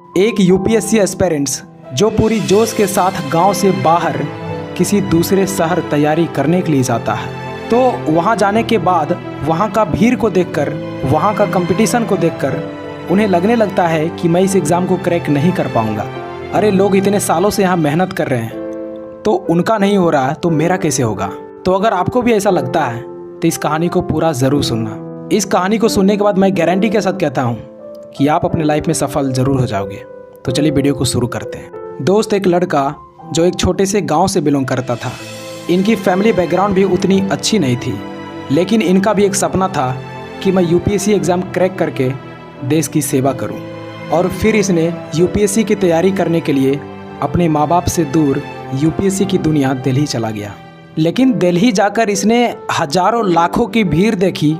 एक UPSC aspirants जो पूरी जोश के साथ गांव से बाहर किसी दूसरे शहर तैयारी करने के लिए जाता है, तो वहां जाने के बाद वहां का भीड़ को देखकर, वहां का कंपटीशन को देखकर उन्हें लगने लगता है कि मैं इस एग्ज़ाम को क्रैक नहीं कर पाऊंगा। अरे लोग इतने सालों से यहाँ मेहनत कर रहे हैं, तो उनका नहीं हो रहा तो मेरा कैसे होगा। तो अगर आपको भी ऐसा लगता है तो इस कहानी को पूरा ज़रूर सुनना। इस कहानी को सुनने के बाद मैं गारंटी के साथ कहता हूँ कि आप अपने लाइफ में सफल ज़रूर हो जाओगे। तो चलिए वीडियो को शुरू करते हैं। दोस्त, एक लड़का जो एक छोटे से गांव से बिलोंग करता था। इनकी फैमिली बैकग्राउंड भी उतनी अच्छी नहीं थी, लेकिन इनका भी एक सपना था कि मैं यूपीएससी एग्ज़ाम क्रैक करके देश की सेवा करूं। और फिर इसने यूपीएससी की तैयारी करने के लिए अपने माँ बाप से दूर यूपीएससी की दुनिया दिल्ली चला गया। लेकिन दिल्ली जाकर इसने हजारों लाखों की भीड़ देखी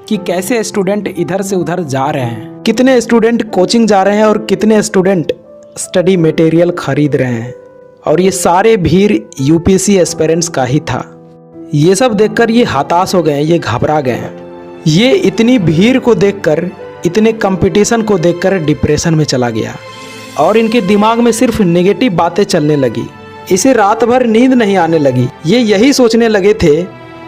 कि कैसे स्टूडेंट इधर से उधर जा रहे हैं, कितने स्टूडेंट कोचिंग जा रहे हैं और कितने स्टूडेंट स्टडी मटेरियल खरीद रहे हैं। और ये सारे भीड़ यूपीएससी एस्पिरेंट्स का ही था। ये सब देखकर ये हताश हो गए, ये घबरा गए हैं। ये इतनी भीड़ को देखकर, इतने कंपटीशन को देखकर डिप्रेशन में चला गया और इनके दिमाग में सिर्फ नेगेटिव बातें चलने लगी। इसे रात भर नींद नहीं आने लगी। ये यही सोचने लगे थे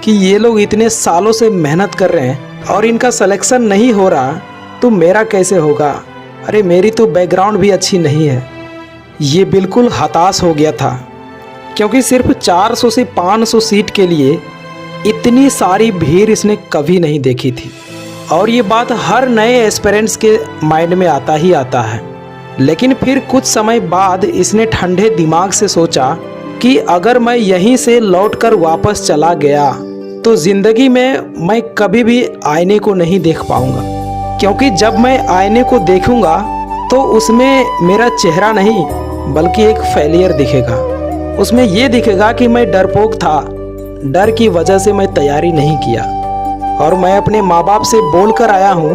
कि ये लोग इतने सालों से मेहनत कर रहे हैं और इनका सिलेक्शन नहीं हो रहा तो मेरा कैसे होगा। अरे मेरी तो बैकग्राउंड भी अच्छी नहीं है। ये बिल्कुल हताश हो गया था, क्योंकि सिर्फ 400 से 500 सीट के लिए इतनी सारी भीड़ इसने कभी नहीं देखी थी। और ये बात हर नए एस्पिरेंट्स के माइंड में आता ही आता है। लेकिन फिर कुछ समय बाद इसने ठंडे दिमाग से सोचा कि अगर मैं यहीं से लौटकर वापस चला गया तो ज़िंदगी में मैं कभी भी आईने को नहीं देख पाऊंगा, क्योंकि जब मैं आईने को देखूंगा तो उसमें मेरा चेहरा नहीं बल्कि एक फेलियर दिखेगा। उसमें ये दिखेगा कि मैं डरपोक था, डर की वजह से मैं तैयारी नहीं किया। और मैं अपने माँ बाप से बोल कर आया हूँ,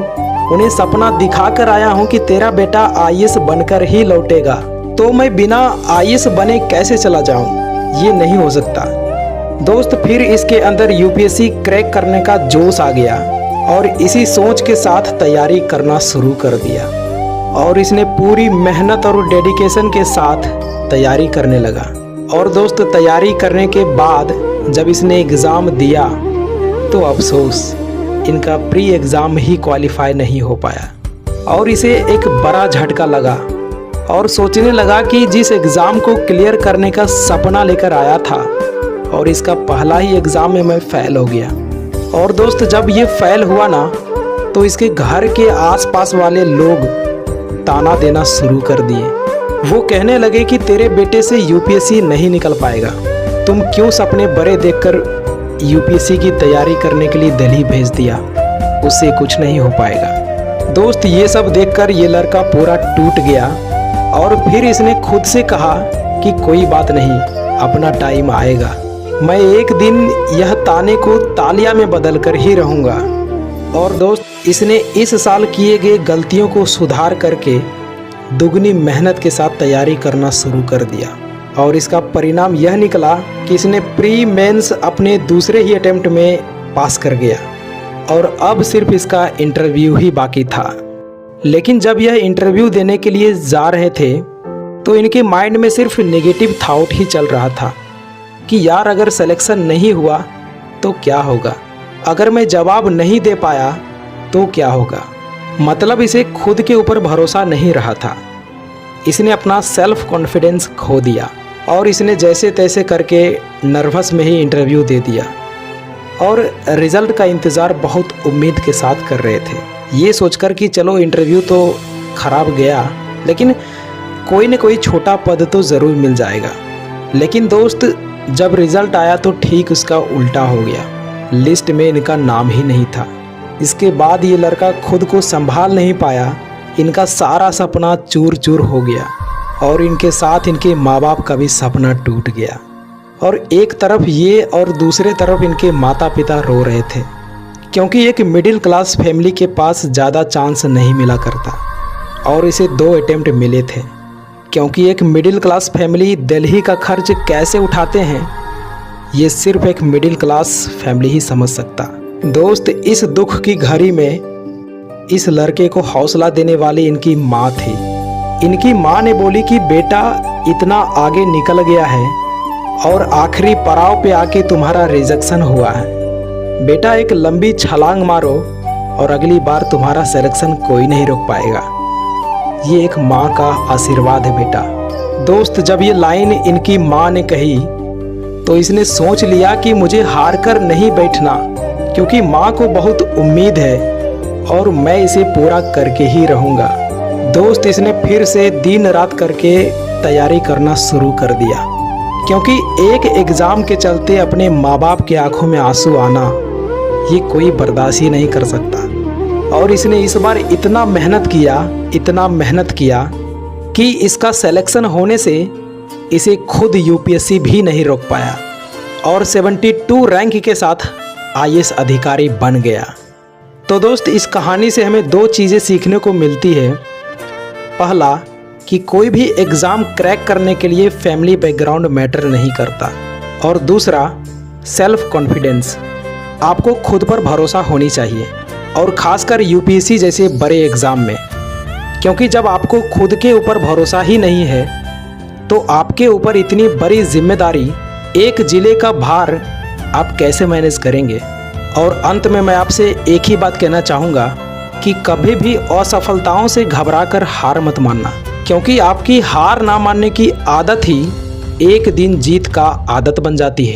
उन्हें सपना दिखा कर आया हूँ कि तेरा बेटा आईएएस बनकर ही लौटेगा, तो मैं बिना आईएएस बने कैसे चला जाऊँ। ये नहीं हो सकता। दोस्त, फिर इसके अंदर यूपीएससी क्रैक करने का जोश आ गया और इसी सोच के साथ तैयारी करना शुरू कर दिया। और इसने पूरी मेहनत और डेडिकेशन के साथ तैयारी करने लगा। और दोस्त, तैयारी करने के बाद जब इसने एग्ज़ाम दिया तो अफसोस, इनका प्री एग्ज़ाम ही क्वालिफाई नहीं हो पाया। और इसे एक बड़ा झटका लगा और सोचने लगा कि जिस एग्ज़ाम को क्लियर करने का सपना लेकर आया था और इसका पहला ही एग्ज़ाम में मैं फ़ेल हो गया। और दोस्त, जब ये फ़ेल हुआ ना तो इसके घर के आसपास वाले लोग ताना देना शुरू कर दिए। वो कहने लगे कि तेरे बेटे से यूपीएससी नहीं निकल पाएगा, तुम क्यों सपने बड़े देखकर यूपीएससी की तैयारी करने के लिए दिल्ली भेज दिया, उससे कुछ नहीं हो पाएगा। दोस्त, ये सब देखकर ये लड़का पूरा टूट गया और फिर इसने खुद से कहा कि कोई बात नहीं, अपना टाइम आएगा, मैं एक दिन यह ताने को तालियां में बदल कर ही रहूँगा। और दोस्त, इसने इस साल किए गए गलतियों को सुधार करके दुगनी मेहनत के साथ तैयारी करना शुरू कर दिया। और इसका परिणाम यह निकला कि इसने प्री मेंस अपने दूसरे ही अटेम्प्ट में पास कर गया और अब सिर्फ इसका इंटरव्यू ही बाकी था। लेकिन जब यह इंटरव्यू देने के लिए जा रहे थे तो इनके माइंड में सिर्फ नेगेटिव थॉट ही चल रहा था कि यार अगर सिलेक्शन नहीं हुआ तो क्या होगा, अगर मैं जवाब नहीं दे पाया तो क्या होगा। मतलब इसे खुद के ऊपर भरोसा नहीं रहा था। इसने अपना सेल्फ कॉन्फिडेंस खो दिया और इसने जैसे तैसे करके नर्वस में ही इंटरव्यू दे दिया। और रिज़ल्ट का इंतज़ार बहुत उम्मीद के साथ कर रहे थे, ये सोचकर कि चलो इंटरव्यू तो ख़राब गया लेकिन कोई न कोई छोटा पद तो ज़रूर मिल जाएगा। लेकिन दोस्त, जब रिज़ल्ट आया तो ठीक उसका उल्टा हो गया। लिस्ट में इनका नाम ही नहीं था। इसके बाद ये लड़का खुद को संभाल नहीं पाया। इनका सारा सपना चूर चूर हो गया और इनके साथ इनके माँ बाप का भी सपना टूट गया। और एक तरफ ये और दूसरे तरफ इनके माता पिता रो रहे थे, क्योंकि एक मिडिल क्लास फैमिली के पास ज़्यादा चांस नहीं मिला करता और इसे 2 अटेम्प्ट मिले थे। क्योंकि एक मिडिल क्लास फैमिली दिल्ली का खर्च कैसे उठाते हैं ये सिर्फ एक मिडिल क्लास फैमिली ही समझ सकता। दोस्त, इस दुख की घड़ी में इस लड़के को हौसला देने वाली इनकी माँ थी। इनकी माँ ने बोली कि बेटा इतना आगे निकल गया है और आखिरी पड़ाव पे आके तुम्हारा रिजेक्शन हुआ है। बेटा एक लंबी छलांग मारो और अगली बार तुम्हारा सिलेक्शन कोई नहीं रोक पाएगा। ये एक माँ का आशीर्वाद है बेटा। दोस्त, जब ये लाइन इनकी माँ ने कही तो इसने सोच लिया कि मुझे हार कर नहीं बैठना, क्योंकि माँ को बहुत उम्मीद है और मैं इसे पूरा करके ही रहूँगा। दोस्त, इसने फिर से दिन रात करके तैयारी करना शुरू कर दिया, क्योंकि एक एग्ज़ाम के चलते अपने माँ बाप के आंखों में आंसू आना ये कोई बर्दाश्त ही नहीं कर सकता। और इसने इस बार इतना मेहनत किया कि इसका सिलेक्शन होने से इसे खुद यूपीएससी भी नहीं रोक पाया और 72 रैंक के साथ आईएएस अधिकारी बन गया। तो दोस्त, इस कहानी से हमें दो चीज़ें सीखने को मिलती है। पहला कि कोई भी एग्ज़ाम क्रैक करने के लिए फैमिली बैकग्राउंड मैटर नहीं करता, और दूसरा सेल्फ कॉन्फिडेंस। आपको खुद पर भरोसा होनी चाहिए, और ख़ासकर यूपीएससी जैसे बड़े एग्ज़ाम में, क्योंकि जब आपको खुद के ऊपर भरोसा ही नहीं है तो आपके ऊपर इतनी बड़ी जिम्मेदारी, एक ज़िले का भार आप कैसे मैनेज करेंगे। और अंत में मैं आपसे एक ही बात कहना चाहूँगा कि कभी भी असफलताओं से घबराकर हार मत मानना, क्योंकि आपकी हार ना मानने की आदत ही एक दिन जीत का आदत बन जाती है।